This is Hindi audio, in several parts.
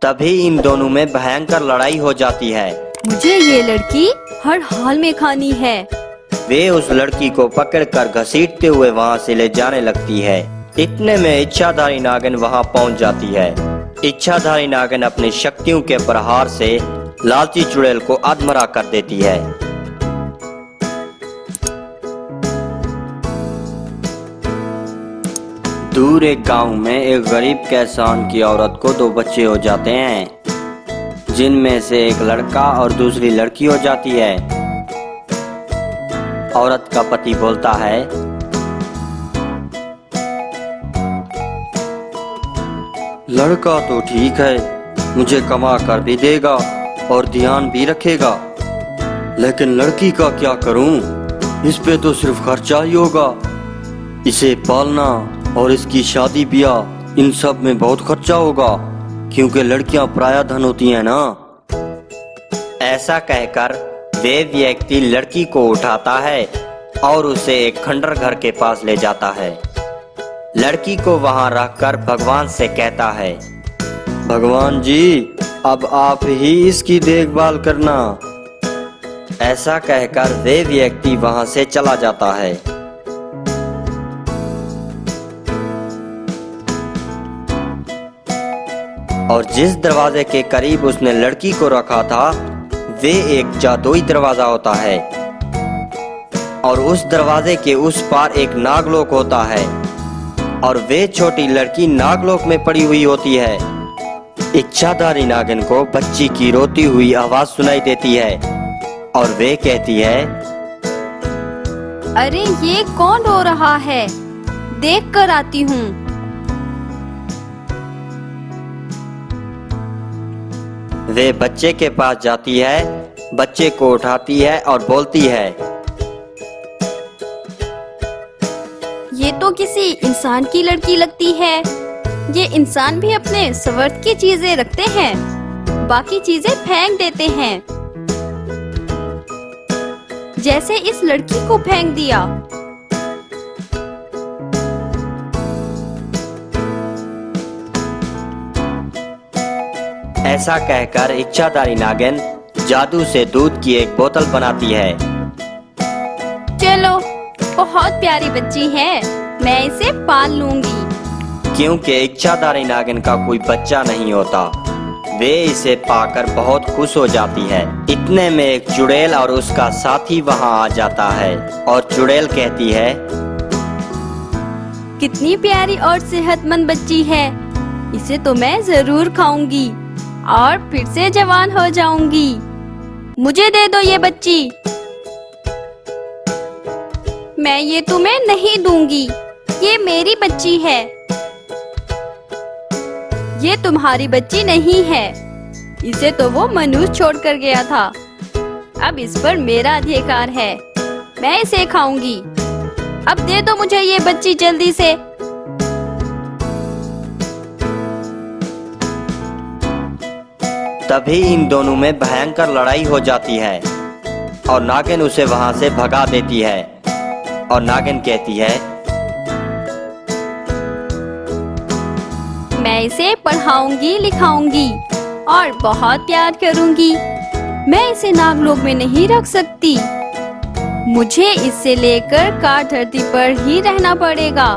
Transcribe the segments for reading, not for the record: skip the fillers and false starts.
तभी इन दोनों में भयंकर लड़ाई हो जाती है। मुझे ये लड़की हर हाल में खानी है। वे उस लड़की को पकड़कर घसीटते हुए वहाँ से ले जाने लगती है। इतने में इच्छाधारी नागिन वहाँ पहुँच जाती है। इच्छाधारी नागिन अपनी शक्तियों के प्रहार से लालची चुड़ैल को अधमरा कर देती है। दूर एक गांव में एक गरीब किसान की औरत को 2 बच्चे हो जाते हैं, जिनमें से एक लड़का और दूसरी लड़की हो जाती है। औरत का पति बोलता है, लड़का तो ठीक है, मुझे कमा कर भी देगा और ध्यान भी रखेगा, लेकिन लड़की का क्या करूं? इस पे तो सिर्फ खर्चा ही होगा। इसे पालना और इसकी शादी ब्याह इन सब में बहुत खर्चा होगा, क्योंकि लड़कियां पराया धन होती हैं ना। ऐसा कहकर वे व्यक्ति लड़की को उठाता है और उसे एक खंडर घर के पास ले जाता है। लड़की को वहां रखकर भगवान से कहता है, भगवान जी, अब आप ही इसकी देखभाल करना। ऐसा कहकर वे व्यक्ति वहां से चला जाता है। और जिस दरवाजे के करीब उसने लड़की को रखा था, वे एक जादुई दरवाजा होता है और उस दरवाजे के उस पार एक नागलोक होता है और वे छोटी लड़की नागलोक में पड़ी हुई होती है। इच्छाधारी नागिन को बच्ची की रोती हुई आवाज सुनाई देती है और वे कहती है, अरे ये कौन रो रहा है? देख कर आती हूँ। वे बच्चे के पास जाती है, बच्चे को उठाती है और बोलती है, ये तो किसी इंसान की लड़की लगती है। ये इंसान भी अपने स्वार्थ की चीजें रखते हैं, बाकी चीजें फेंक देते हैं, जैसे इस लड़की को फेंक दिया। ऐसा कहकर इच्छाधारी नागिन जादू से दूध की एक बोतल बनाती है। चलो, बहुत प्यारी बच्ची है, मैं इसे पाल लूंगी। क्योंकि इच्छाधारी नागिन का कोई बच्चा नहीं होता, वे इसे पाकर बहुत खुश हो जाती है। इतने में एक चुड़ैल और उसका साथी वहां आ जाता है और चुड़ैल कहती है, कितनी प्यारी और सेहतमंद बच्ची है, इसे तो मैं जरूर खाऊंगी और फिर से जवान हो जाऊंगी। मुझे दे दो ये बच्ची। मैं ये तुम्हें नहीं दूंगी, ये मेरी बच्ची है। ये तुम्हारी बच्ची नहीं है, इसे तो वो मनुष्य छोड़ कर गया था। अब इस पर मेरा अधिकार है, मैं इसे खाऊंगी। अब दे दो मुझे ये बच्ची जल्दी से। तभी इन दोनों में भयंकर लड़ाई हो जाती है और नागिन उसे वहां से भगा देती है और नागिन कहती है, मैं इसे पढ़ाऊंगी, लिखाऊंगी और बहुत प्यार करूंगी। मैं इसे नागलोक में नहीं रख सकती, मुझे इसे लेकर काट धरती पर ही रहना पड़ेगा।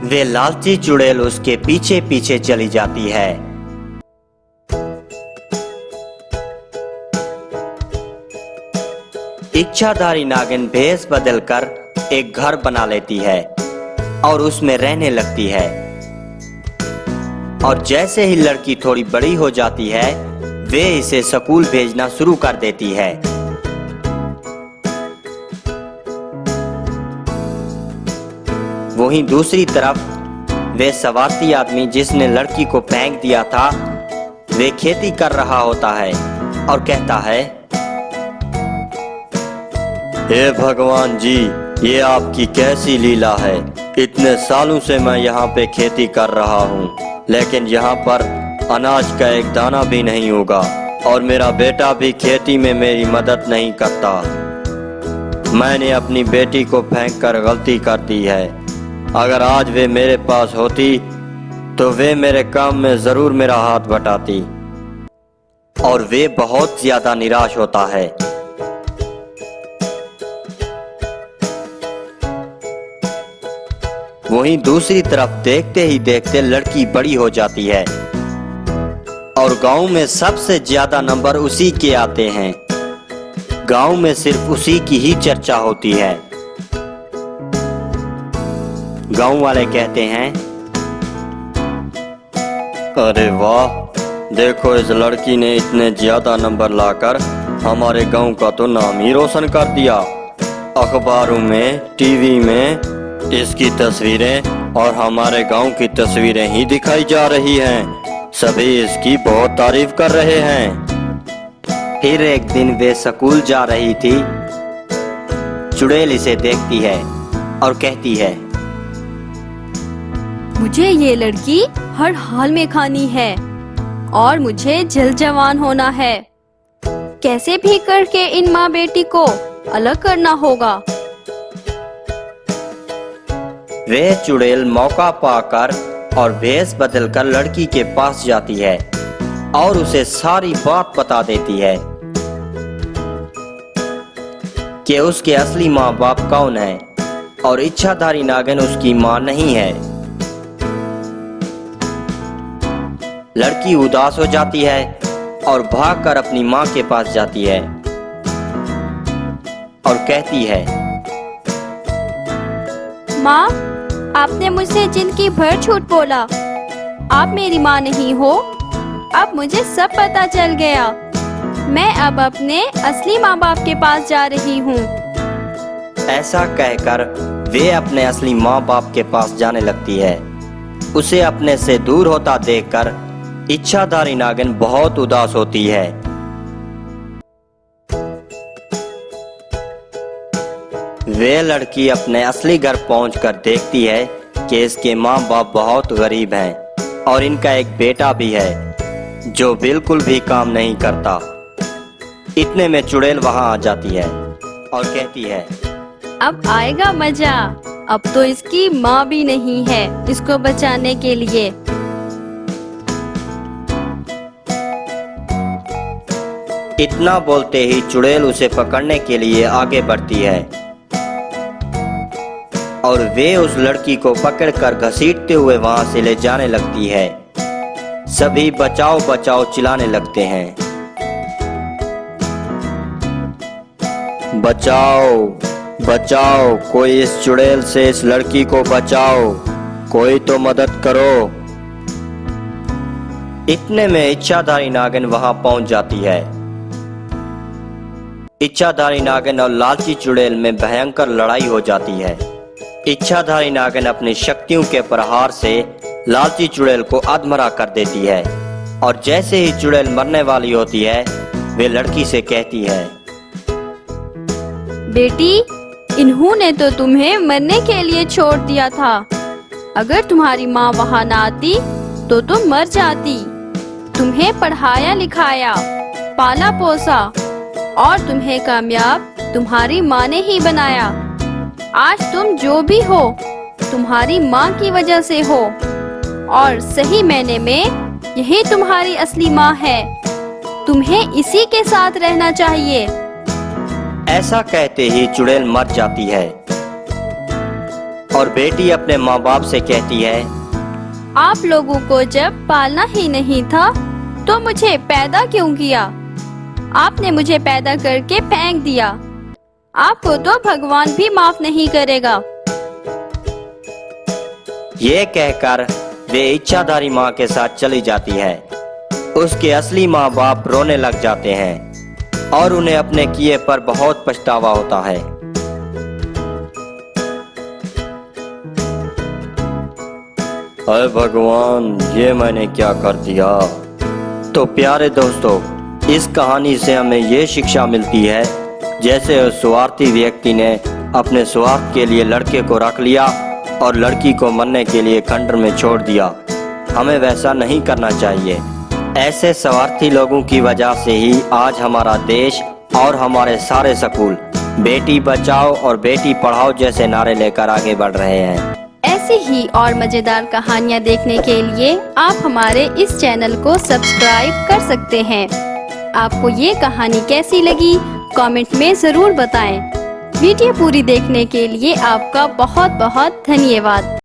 वे लालची चुड़ैल उसके पीछे पीछे चली जाती है। इच्छाधारी नागिन भेष बदलकर एक घर बना लेती है और उसमें रहने लगती है। और जैसे ही लड़की थोड़ी बड़ी हो जाती है, वे इसे स्कूल भेजना शुरू कर देती है। वहीं दूसरी तरफ वे स्वार्थी आदमी जिसने लड़की को फेंक दिया था, वे खेती कर रहा होता है और कहता है, हे भगवान जी, ये आपकी कैसी लीला है। इतने सालों से मैं यहाँ पे खेती कर रहा हूँ, लेकिन यहाँ पर अनाज का एक दाना भी नहीं होगा और मेरा बेटा भी खेती में मेरी मदद नहीं करता। मैंने अपनी बेटी को फेंक कर गलती कर दी है। अगर आज वे मेरे पास होती तो वे मेरे काम में जरूर मेरा हाथ बटाती। और वे बहुत ज्यादा निराश होता है। वहीं दूसरी तरफ देखते ही देखते लड़की बड़ी हो जाती है और गांव में सबसे ज्यादा नंबर उसी के आते हैं। गांव में सिर्फ उसी की ही चर्चा होती है। गांव वाले कहते हैं, अरे वाह, देखो इस लड़की ने इतने ज्यादा नंबर लाकर हमारे गांव का तो नाम ही रोशन कर दिया। अखबारों में, टीवी में इसकी तस्वीरें और हमारे गांव की तस्वीरें ही दिखाई जा रही हैं। सभी इसकी बहुत तारीफ कर रहे हैं। फिर एक दिन वे स्कूल जा रही थी। चुड़ैल इसे देखती है और कहती है, मुझे ये लड़की हर हाल में खानी है और मुझे जल्द जवान होना है। कैसे भी करके इन माँ बेटी को अलग करना होगा। वे चुड़ैल मौका पाकर और भेष बदलकर लड़की के पास जाती है और उसे सारी बात बता देती है कि उसके असली माँ बाप कौन है और इच्छाधारी नागिन उसकी माँ नहीं है। लड़की उदास हो जाती है और भागकर अपनी माँ के पास जाती है और कहती है, माँ, आपने मुझसे जिंदगी भर झूठ बोला। आप मेरी माँ नहीं हो। अब मुझे सब पता चल गया। मैं अब अपने असली माँ बाप के पास जा रही हूँ। ऐसा कहकर वे अपने असली माँ बाप के पास जाने लगती है। उसे अपने से दूर होता देखकर इच्छाधारी नागिन बहुत उदास होती है। वे लड़की अपने असली घर पहुंचकर देखती है कि इसके माँ बाप बहुत गरीब हैं और इनका एक बेटा भी है जो बिल्कुल भी काम नहीं करता। इतने में चुड़ैल वहां आ जाती है और कहती है, अब आएगा मजा। अब तो इसकी माँ भी नहीं है इसको बचाने के लिए। इतना बोलते ही चुड़ैल उसे पकड़ने के लिए आगे बढ़ती है और वे उस लड़की को पकड़कर घसीटते हुए वहां से ले जाने लगती है। सभी बचाओ बचाओ चिल्लाने लगते हैं। बचाओ बचाओ, कोई इस चुड़ैल से इस लड़की को बचाओ, कोई तो मदद करो। इतने में इच्छाधारी नागिन वहां पहुंच जाती है। इच्छाधारी नागिन और लालची चुड़ैल में भयंकर लड़ाई हो जाती है। इच्छाधारी नागिन अपनी शक्तियों के प्रहार से लालची चुड़ैल को अधमरा कर देती है और जैसे ही चुड़ैल मरने वाली होती है वे लड़की से कहती है, बेटी, इन्होंने तो तुम्हें मरने के लिए छोड़ दिया था। अगर तुम्हारी माँ वहाँ न आती तो तुम मर जाती। तुम्हें पढ़ाया लिखाया, पाला पोसा और तुम्हें कामयाब तुम्हारी माँ ने ही बनाया। आज तुम जो भी हो तुम्हारी माँ की वजह से हो और सही मायने में यही तुम्हारी असली माँ है। तुम्हें इसी के साथ रहना चाहिए। ऐसा कहते ही चुड़ैल मर जाती है और बेटी अपने माँ बाप से कहती है, आप लोगों को जब पालना ही नहीं था तो मुझे पैदा क्यों किया? आपने मुझे पैदा करके फेंक दिया। आपको तो भगवान भी माफ नहीं करेगा। ये कहकर वे इच्छाधारी माँ के साथ चली जाती है। उसके असली माँ बाप रोने लग जाते हैं और उन्हें अपने किए पर बहुत पछतावा होता है। अरे भगवान, ये मैंने क्या कर दिया। तो प्यारे दोस्तों, इस कहानी से हमें ये शिक्षा मिलती है, जैसे उस स्वार्थी व्यक्ति ने अपने स्वार्थ के लिए लड़के को रख लिया और लड़की को मरने के लिए खंडर में छोड़ दिया, हमें वैसा नहीं करना चाहिए। ऐसे स्वार्थी लोगों की वजह से ही आज हमारा देश और हमारे सारे स्कूल बेटी बचाओ और बेटी पढ़ाओ जैसे नारे लेकर आगे बढ़ रहे हैं। ऐसी ही और मजेदार कहानियाँ देखने के लिए आप हमारे इस चैनल को सब्सक्राइब कर सकते हैं। आपको ये कहानी कैसी लगी कमेंट में जरूर बताएं। वीडियो पूरी देखने के लिए आपका बहुत बहुत धन्यवाद।